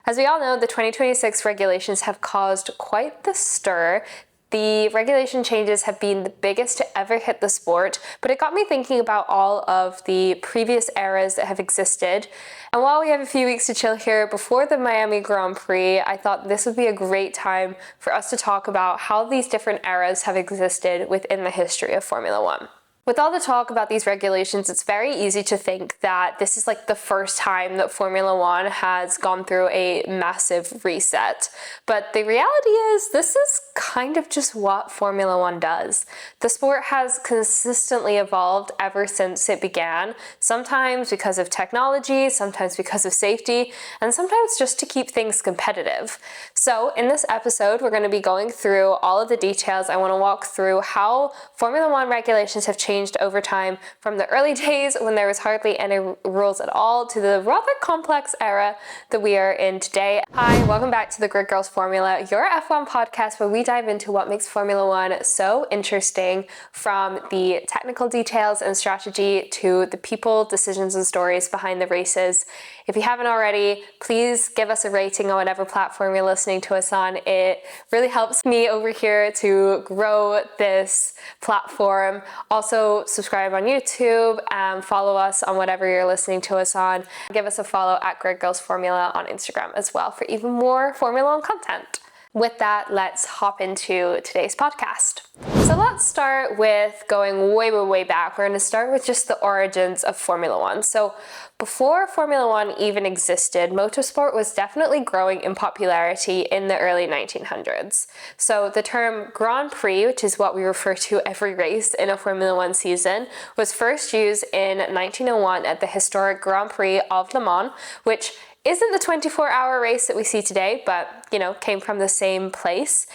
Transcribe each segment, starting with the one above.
As we all know, the 2026 regulations have caused quite the stir. The regulation changes have been the biggest to ever hit the sport, but it got me thinking about all of the previous eras that have existed. And while we have a few weeks to chill here before the Miami Grand Prix, I thought this would be a great time for us to talk about how these different eras have existed within the history of Formula One. With all the talk about these regulations, it's very easy to think that this is like the first time that Formula One has gone through a massive reset. But the reality is, this is kind of just what Formula One does. The sport has consistently evolved ever since it began, sometimes because of technology, sometimes because of safety, and sometimes just to keep things competitive. So in this episode, we're going to be going through all of the details. I want to walk through how Formula One regulations have changed over time, from the early days when there was hardly any rules at all to the rather complex era that we are in today. Hi, welcome back to the Grid Girls Formula, your F1 podcast where we dive into what makes Formula One so interesting, from the technical details and strategy to the people, decisions, and stories behind the races. If you haven't already, please give us a rating on whatever platform you're listening to us on. It really helps me over here to grow this platform. Also, subscribe on YouTube and follow us on whatever you're listening to us on. Give us a follow at Grid Girls Formula on Instagram as well for even more Formula One content. With that, let's hop into today's podcast. So let's start with going way back. We're going to start with just the origins of Formula One. So before Formula One even existed, motorsport was definitely growing in popularity in the early 1900s. So the term Grand Prix, which is what we refer to every race in a Formula One season, was first used in 1901 at the historic Grand Prix of Le Mans, which isn't the 24-hour race that we see today, but, came from the same place.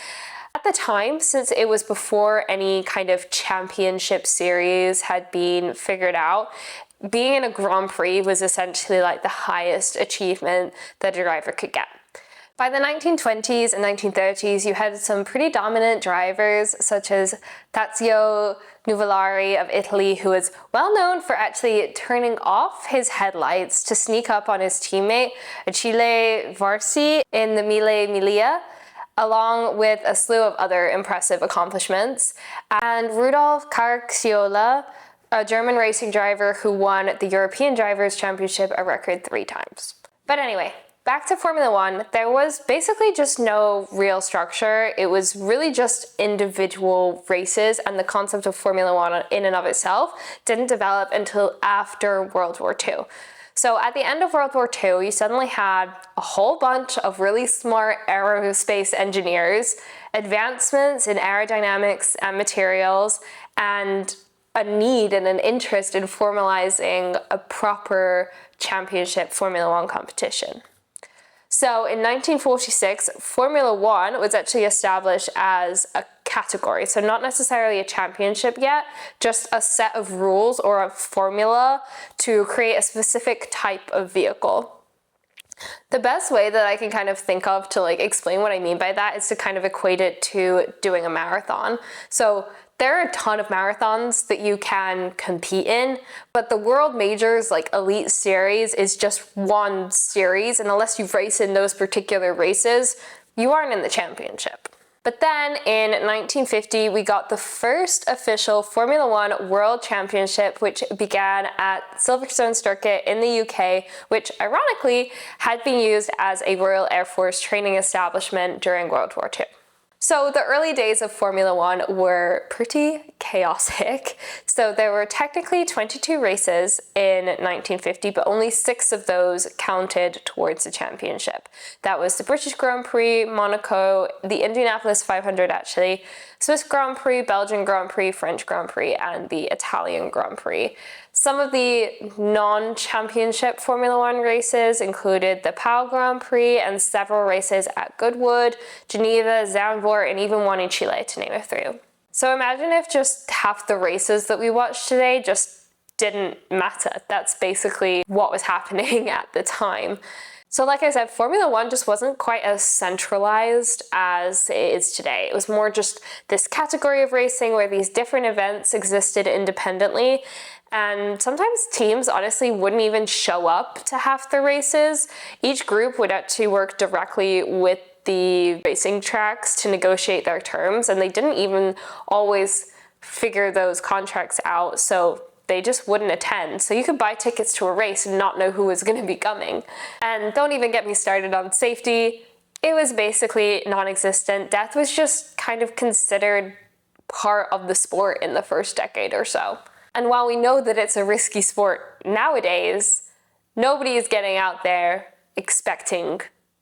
At the time, since it was before any kind of championship series had been figured out, being in a Grand Prix was essentially like the highest achievement that a driver could get. By the 1920s and 1930s, you had some pretty dominant drivers, such as Tazio Nuvolari of Italy, who was well known for actually turning off his headlights to sneak up on his teammate, Achille Varsi, in the Mille Miglia, along with a slew of other impressive accomplishments. And Rudolf Caracciola, a German racing driver who won the European Drivers' Championship a record 3 times. But anyway, back to Formula One, there was basically just no real structure. It was really just individual races, and the concept of Formula One in and of itself didn't develop until after World War II. So at the end of World War II, you suddenly had a whole bunch of really smart aerospace engineers, advancements in aerodynamics and materials, and a need and an interest in formalizing a proper championship Formula One competition. So in 1946, Formula One was actually established as a category. So not necessarily a championship yet, just a set of rules or a formula to create a specific type of vehicle. The best way that I can kind of think of to explain what I mean by that is to kind of equate it to doing a marathon. So there are a ton of marathons that you can compete in, but the World Majors Elite Series is just one series, and unless you race in those particular races, you aren't in the championship. But then in 1950, we got the first official Formula One World Championship, which began at Silverstone Circuit in the UK, which ironically had been used as a Royal Air Force training establishment during World War II. So the early days of Formula One were pretty chaotic. So there were technically 22 races in 1950, but only 6 of those counted towards the championship. That was the British Grand Prix, Monaco, the Indianapolis 500 actually, Swiss Grand Prix, Belgian Grand Prix, French Grand Prix, and the Italian Grand Prix. Some of the non-championship Formula One races included the Pau Grand Prix and several races at Goodwood, Geneva, Zandvoort, and even one in Chile, to name a few. So imagine if just half the races that we watched today just didn't matter. That's basically what was happening at the time. So like I said, Formula One just wasn't quite as centralized as it is today. It was more just this category of racing where these different events existed independently. And sometimes teams honestly wouldn't even show up to half the races. Each group would actually work directly with the racing tracks to negotiate their terms, and they didn't even always figure those contracts out. So they just wouldn't attend. So you could buy tickets to a race and not know who was going to be coming. And don't even get me started on safety. It was basically non-existent. Death was just kind of considered part of the sport in the first decade or so. And while we know that it's a risky sport nowadays, nobody is getting out there expecting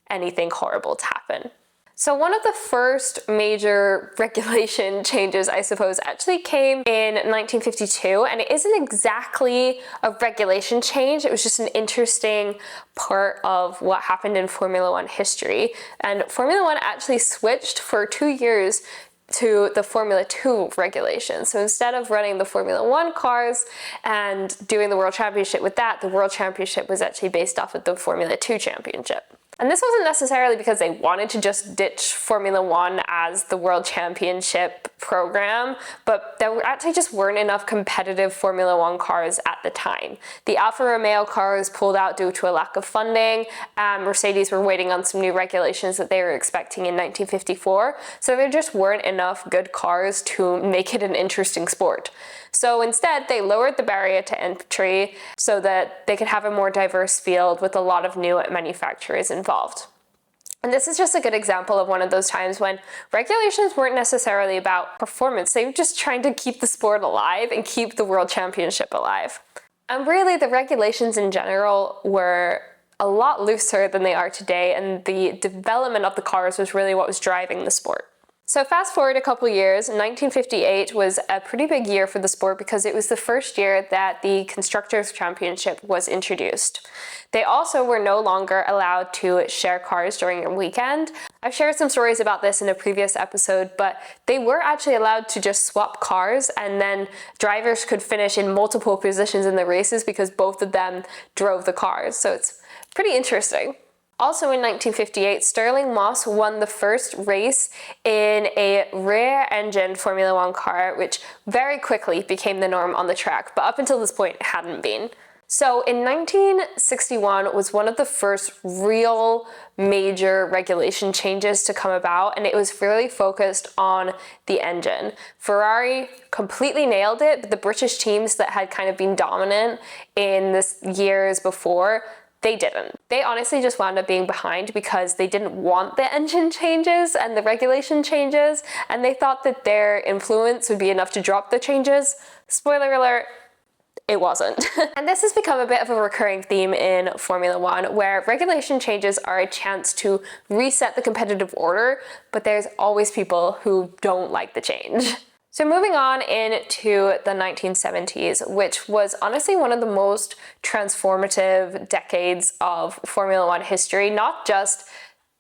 anything horrible to happen. So one of the first major regulation changes, I suppose, actually came in 1952, and it isn't exactly a regulation change. It was just an interesting part of what happened in Formula One history. And Formula One actually switched for 2 years to the Formula 2 regulation. So instead of running the Formula 1 cars and doing the World Championship with that, the World Championship was actually based off of the Formula 2 Championship. And this wasn't necessarily because they wanted to just ditch Formula One as the World Championship program, but there actually just weren't enough competitive Formula One cars at the time. The Alfa Romeo cars pulled out due to a lack of funding. Mercedes were waiting on some new regulations that they were expecting in 1954, so there just weren't enough good cars to make it an interesting sport. So instead, they lowered the barrier to entry so that they could have a more diverse field with a lot of new manufacturers involved. And this is just a good example of one of those times when regulations weren't necessarily about performance. They were just trying to keep the sport alive and keep the World Championship alive. And really, the regulations in general were a lot looser than they are today, and the development of the cars was really what was driving the sport. So fast forward a couple years, 1958 was a pretty big year for the sport because it was the first year that the Constructors' Championship was introduced. They also were no longer allowed to share cars during a weekend. I've shared some stories about this in a previous episode, but they were actually allowed to just swap cars, and then drivers could finish in multiple positions in the races because both of them drove the cars. So it's pretty interesting. Also in 1958, Stirling Moss won the first race in a rear-engine Formula One car, which very quickly became the norm on the track, but up until this point, it hadn't been. So in 1961 was one of the first real major regulation changes to come about, and it was really focused on the engine. Ferrari completely nailed it, but the British teams that had kind of been dominant in the years before, they didn't. They honestly just wound up being behind because they didn't want the engine changes and the regulation changes, and they thought that their influence would be enough to drop the changes. Spoiler alert, it wasn't. And this has become a bit of a recurring theme in Formula One, where regulation changes are a chance to reset the competitive order, but there's always people who don't like the change. So moving on into the 1970s, which was honestly one of the most transformative decades of Formula One history, not just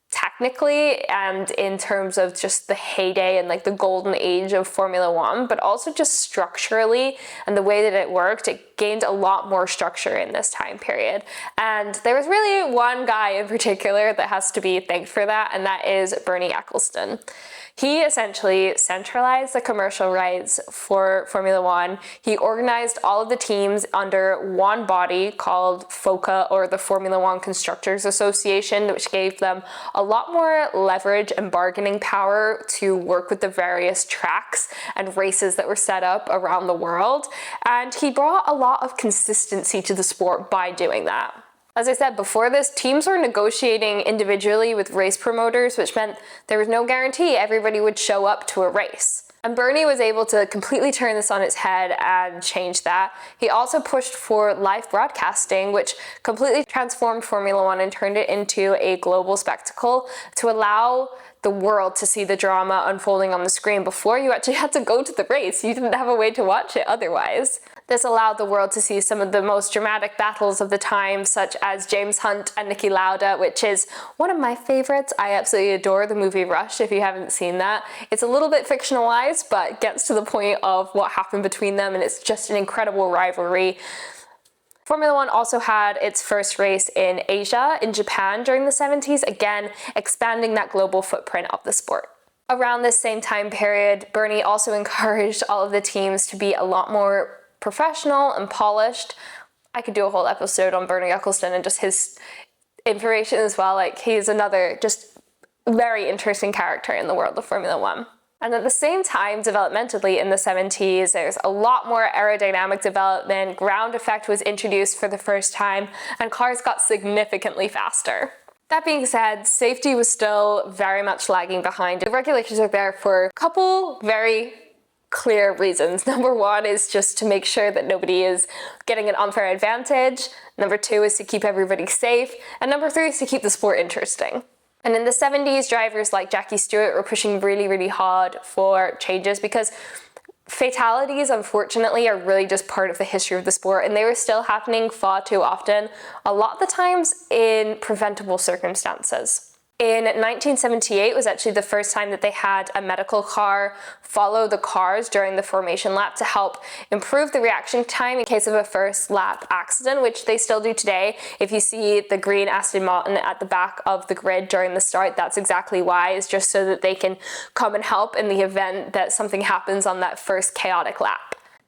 technically and in terms of just the heyday and like the golden age of Formula One, but also just structurally and the way that it worked. It gained a lot more structure in this time period. And there was really one guy in particular that has to be thanked for that, and that is Bernie Ecclestone. He essentially centralized the commercial rights for Formula One. He organized all of the teams under one body called FOCA, or the Formula One Constructors Association, which gave them a lot more leverage and bargaining power to work with the various tracks and races that were set up around the world. And he brought a lot of consistency to the sport by doing that. As I said before this, teams were negotiating individually with race promoters, which meant there was no guarantee everybody would show up to a race. And Bernie was able to completely turn this on its head and change that. He also pushed for live broadcasting, which completely transformed Formula One and turned it into a global spectacle to allow the world to see the drama unfolding on the screen. Before, you actually had to go to the race. You didn't have a way to watch it otherwise. This allowed the world to see some of the most dramatic battles of the time, such as James Hunt and Niki Lauda, which is one of my favorites. I absolutely adore the movie Rush, if you haven't seen that. It's a little bit fictionalized, but gets to the point of what happened between them, and it's just an incredible rivalry. Formula One also had its first race in Asia, in Japan during the 70s, again expanding that global footprint of the sport. Around this same time period, Bernie also encouraged all of the teams to be a lot more professional and polished. I could do a whole episode on Bernie Ecclestone and just his information as well. Like, he's another just very interesting character in the world of Formula One. And at the same time, developmentally in the 70s, there's a lot more aerodynamic development, ground effect was introduced for the first time, and cars got significantly faster. That being said, safety was still very much lagging behind. The regulations are there for a couple very clear reasons. Number one is just to make sure that nobody is getting an unfair advantage. Number two is to keep everybody safe. And number three is to keep the sport interesting. And in the 70s, drivers like Jackie Stewart were pushing really, really hard for changes because fatalities, unfortunately, are really just part of the history of the sport, and they were still happening far too often, a lot of the times in preventable circumstances. In 1978 was actually the first time that they had a medical car follow the cars during the formation lap to help improve the reaction time in case of a first lap accident, which they still do today. If you see the green Aston Martin at the back of the grid during the start, that's exactly why. It's just so that they can come and help in the event that something happens on that first chaotic lap.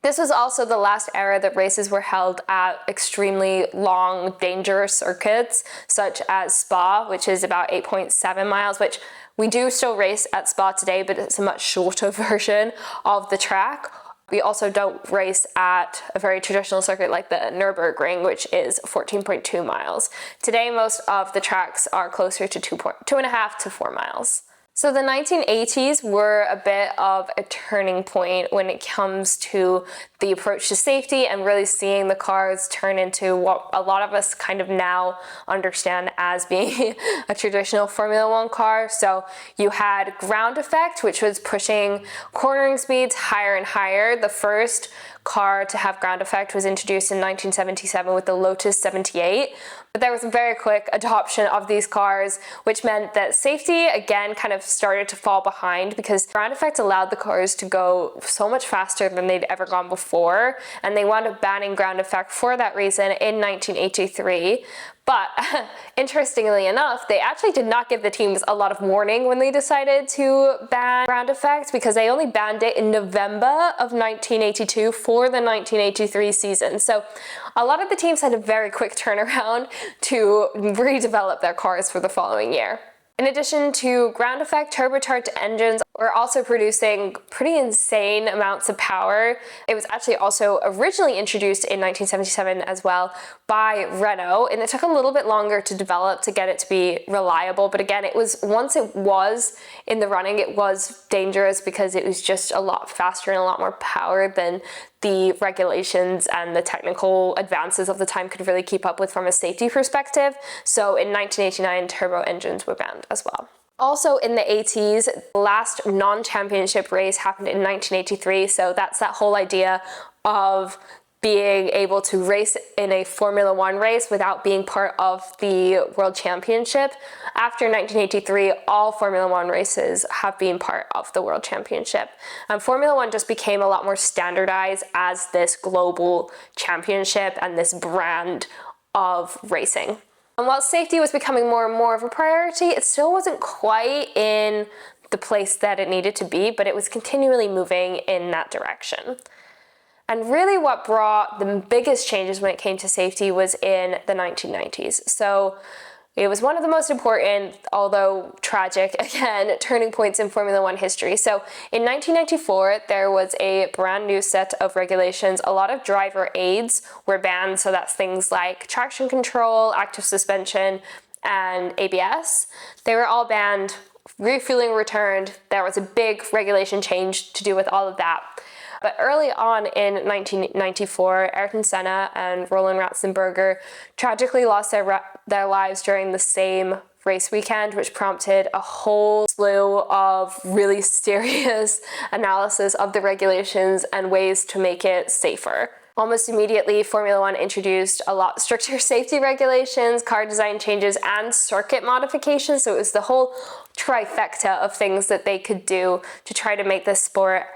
This was also the last era that races were held at extremely long, dangerous circuits, such as Spa, which is about 8.7 miles, which we do still race at Spa today, but it's a much shorter version of the track. We also don't race at a very traditional circuit like the Nürburgring, which is 14.2 miles. Today, most of the tracks are closer to 2.5 to 4 miles. So the 1980s were a bit of a turning point when it comes to the approach to safety and really seeing the cars turn into what a lot of us kind of now understand as being a traditional Formula One car. So you had ground effect, which was pushing cornering speeds higher and higher. The first car to have ground effect was introduced in 1977 with the Lotus 78. But there was a very quick adoption of these cars, which meant that safety again kind of started to fall behind because ground effect allowed the cars to go so much faster than they'd ever gone before, and they wound up banning ground effect for that reason in 1983. But interestingly enough, they actually did not give the teams a lot of warning when they decided to ban ground effect, because they only banned it in November of 1982 for the 1983 season. So a lot of the teams had a very quick turnaround to redevelop their cars for the following year. In addition to ground effect, turbocharged engines were also producing pretty insane amounts of power. It was actually also originally introduced in 1977 as well by Renault, and it took a little bit longer to develop to get it to be reliable. But again, once it was in the running, it was dangerous because it was just a lot faster and a lot more power than the regulations and the technical advances of the time could really keep up with from a safety perspective. So in 1989, turbo engines were banned as well. Also in the 80s, the last non-championship race happened in 1983. So that's that whole idea of being able to race in a Formula One race without being part of the World Championship. After 1983, all Formula One races have been part of the World Championship. Formula One just became a lot more standardized as this global championship and this brand of racing. And while safety was becoming more and more of a priority, it still wasn't quite in the place that it needed to be, but it was continually moving in that direction. And really what brought the biggest changes when it came to safety was in the 1990s. So it was one of the most important, although tragic, again, turning points in Formula One history. So in 1994, there was a brand new set of regulations. A lot of driver aids were banned. So that's things like traction control, active suspension, and ABS. They were all banned, refueling returned. There was a big regulation change to do with all of that. But early on in 1994, Ayrton Senna and Roland Ratzenberger tragically lost their lives during the same race weekend, which prompted a whole slew of really serious analysis of the regulations and ways to make it safer. Almost immediately, Formula One introduced a lot stricter safety regulations, car design changes, and circuit modifications. So it was the whole trifecta of things that they could do to try to make this sport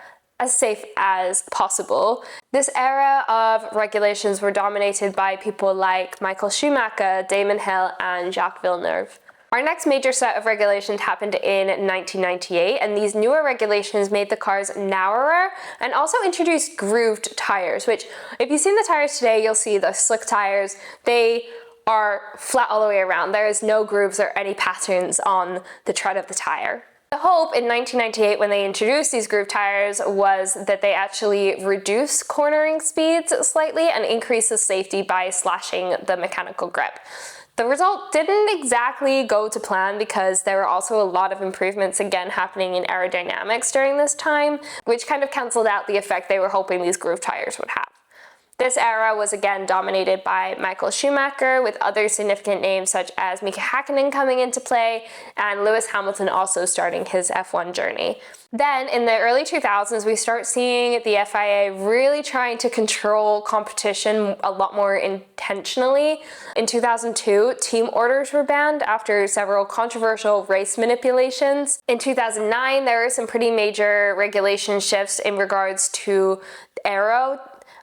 as safe as possible. This era of regulations were dominated by people like Michael Schumacher, Damon Hill, and Jacques Villeneuve. Our next major set of regulations happened in 1998, and these newer regulations made the cars narrower and also introduced grooved tires, which if you've seen the tires today, you'll see the slick tires. They are flat all the way around. There is no grooves or any patterns on the tread of the tire. The hope in 1998 when they introduced these groove tires was that they actually reduce cornering speeds slightly and increase the safety by slashing the mechanical grip. The result didn't exactly go to plan because there were also a lot of improvements again happening in aerodynamics during this time, which kind of canceled out the effect they were hoping these groove tires would have. This era was again dominated by Michael Schumacher, with other significant names such as Mika Hakkinen coming into play and Lewis Hamilton also starting his F1 journey. Then in the early 2000s, we start seeing the FIA really trying to control competition a lot more intentionally. In 2002, team orders were banned after several controversial race manipulations. In 2009, there were some pretty major regulation shifts in regards to aero.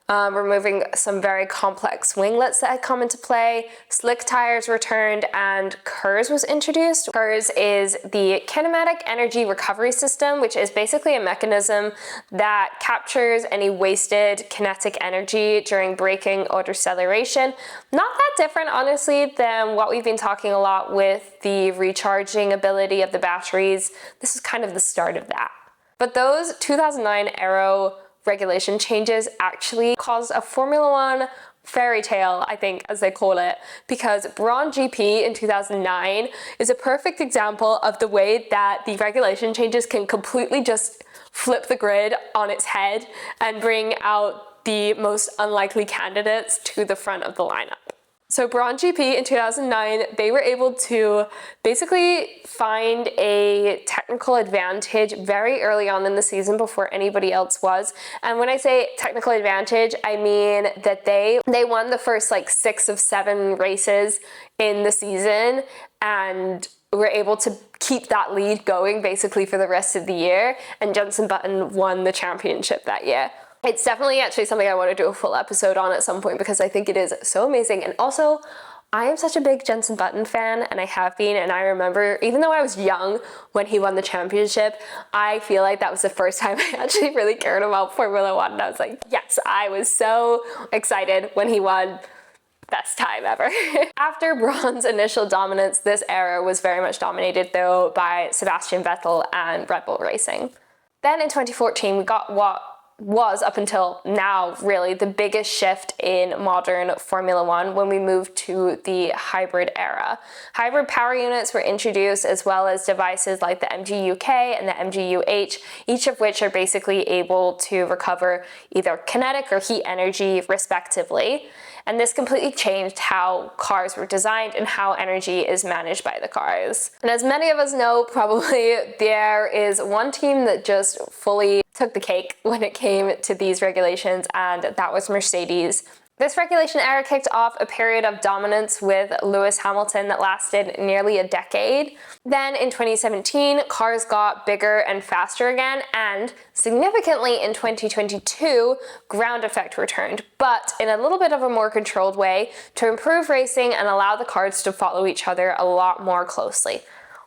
Removing some very complex winglets that had come into play, slick tires returned, and KERS was introduced. KERS is the Kinematic Energy Recovery System, which is basically a mechanism that captures any wasted kinetic energy during braking or deceleration. Not that different, honestly, than what we've been talking a lot with the recharging ability of the batteries. This is kind of the start of that. But those 2009 aero regulation changes actually caused a Formula One fairy tale, I think, as they call it, because Brawn GP in 2009 is a perfect example of the way that the regulation changes can completely just flip the grid on its head and bring out the most unlikely candidates to the front of the lineup. So Brawn GP in 2009, they were able to basically find a technical advantage very early on in the season before anybody else was. And when I say technical advantage, I mean that they won the first like 6 of 7 races in the season and were able to keep that lead going basically for the rest of the year. And Jenson Button won the championship that year. It's definitely actually something I want to do a full episode on at some point because I think it is so amazing. And also, I am such a big Jenson Button fan, and I have been, and I remember, even though I was young when he won the championship, I feel like that was the first time I actually really cared about Formula One, and I was like, yes, I was so excited when he won. Best time ever. After Brawn's initial dominance, this era was very much dominated, though, by Sebastian Vettel and Red Bull Racing. Then in 2014, we got what was, up until now, really the biggest shift in modern Formula One when we moved to the hybrid era. Hybrid power units were introduced, as well as devices like the MGU-K and the MGU-H, each of which are basically able to recover either kinetic or heat energy respectively. And this completely changed how cars were designed and how energy is managed by the cars. And as many of us know, probably there is one team that just fully took the cake when it came to these regulations, and that was Mercedes. This regulation era kicked off a period of dominance with Lewis Hamilton that lasted nearly a decade. Then in 2017, cars got bigger and faster again, and significantly in 2022, ground effect returned, but in a little bit of a more controlled way to improve racing and allow the cars to follow each other a lot more closely.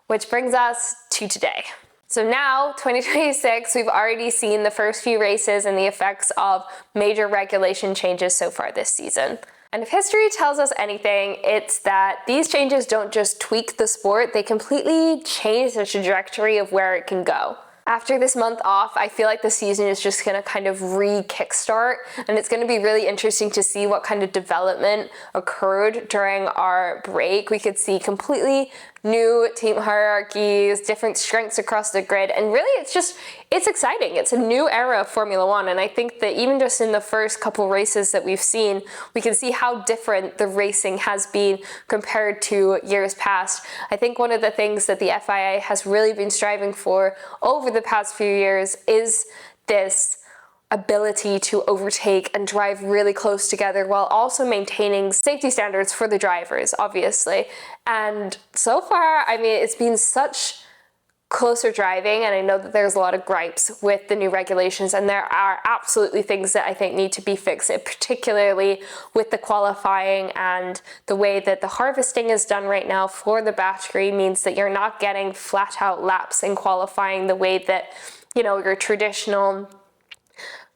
Which brings us to today. So now, 2026, we've already seen the first few races and the effects of major regulation changes so far this season. And if history tells us anything, it's that these changes don't just tweak the sport, they completely change the trajectory of where it can go. After this month off, I feel like the season is just going to kind of re-kickstart, and it's going to be really interesting to see what kind of development occurred during our break. We could see completely new team hierarchies, different strengths across the grid, and really it's exciting. It's a new era of Formula One, and I think that even just in the first couple races that we've seen, we can see how different the racing has been compared to years past. I think one of the things that the FIA has really been striving for over the past few years is this ability to overtake and drive really close together while also maintaining safety standards for the drivers, obviously. And so far, I mean, it's been such closer driving, and I know that there's a lot of gripes with the new regulations, and there are absolutely things that I think need to be fixed, particularly with the qualifying, and the way that the harvesting is done right now for the battery means that you're not getting flat out laps in qualifying the way that, you know, your traditional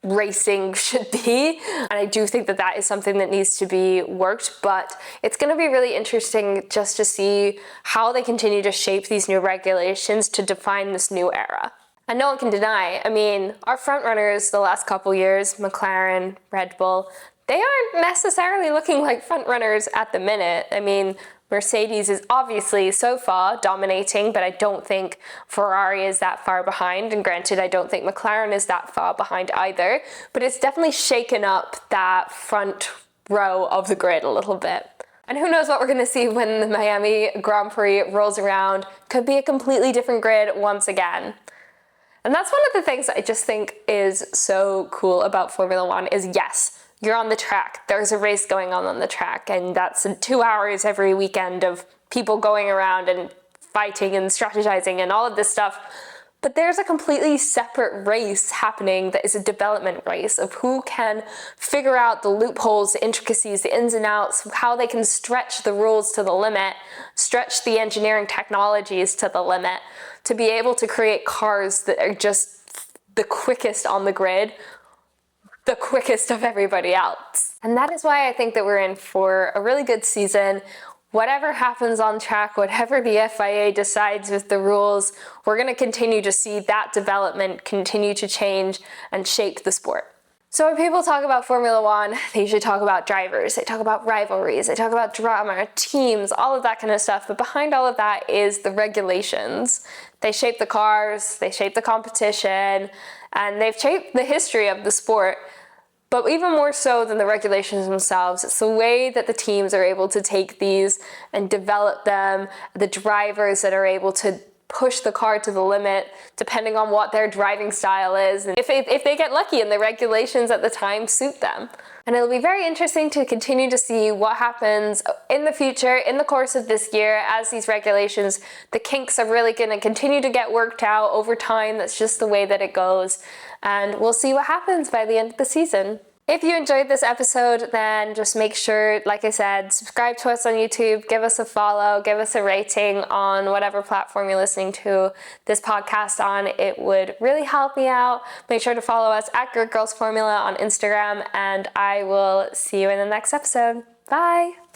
racing should be. And I do think that that is something that needs to be worked, but it's going to be really interesting just to see how they continue to shape these new regulations to define this new era. And no one can deny, I mean, our front runners the last couple years, McLaren, Red Bull, they aren't necessarily looking like front runners at the minute. I mean, Mercedes is obviously so far dominating, but I don't think Ferrari is that far behind. And granted, I don't think McLaren is that far behind either, but it's definitely shaken up that front row of the grid a little bit. And who knows what we're going to see when the Miami Grand Prix rolls around. Could be a completely different grid once again. And that's one of the things I just think is so cool about Formula One is, yes, you're on the track. There's a race going on the track, and that's 2 hours every weekend of people going around and fighting and strategizing and all of this stuff. But there's a completely separate race happening that is a development race of who can figure out the loopholes, the intricacies, the ins and outs, how they can stretch the rules to the limit, stretch the engineering technologies to the limit, to be able to create cars that are just the quickest on the grid, the quickest of everybody else. And that is why I think that we're in for a really good season. Whatever happens on track, whatever the FIA decides with the rules, we're going to continue to see that development continue to change and shape the sport. So when people talk about Formula One, they usually talk about drivers, they talk about rivalries, they talk about drama, teams, all of that kind of stuff. But behind all of that is the regulations. They shape the cars, they shape the competition, and they've shaped the history of the sport. But even more so than the regulations themselves, it's the way that the teams are able to take these and develop them, the drivers that are able to push the car to the limit depending on what their driving style is, and if they get lucky and the regulations at the time suit them. And it'll be very interesting to continue to see what happens in the future, in the course of this year, as these regulations, the kinks are really going to continue to get worked out over time. That's just the way that it goes. And we'll see what happens by the end of the season. If you enjoyed this episode, then just make sure, like I said, subscribe to us on YouTube, give us a follow, give us a rating on whatever platform you're listening to this podcast on. It would really help me out. Make sure to follow us at Good Girls Formula on Instagram, and I will see you in the next episode. Bye!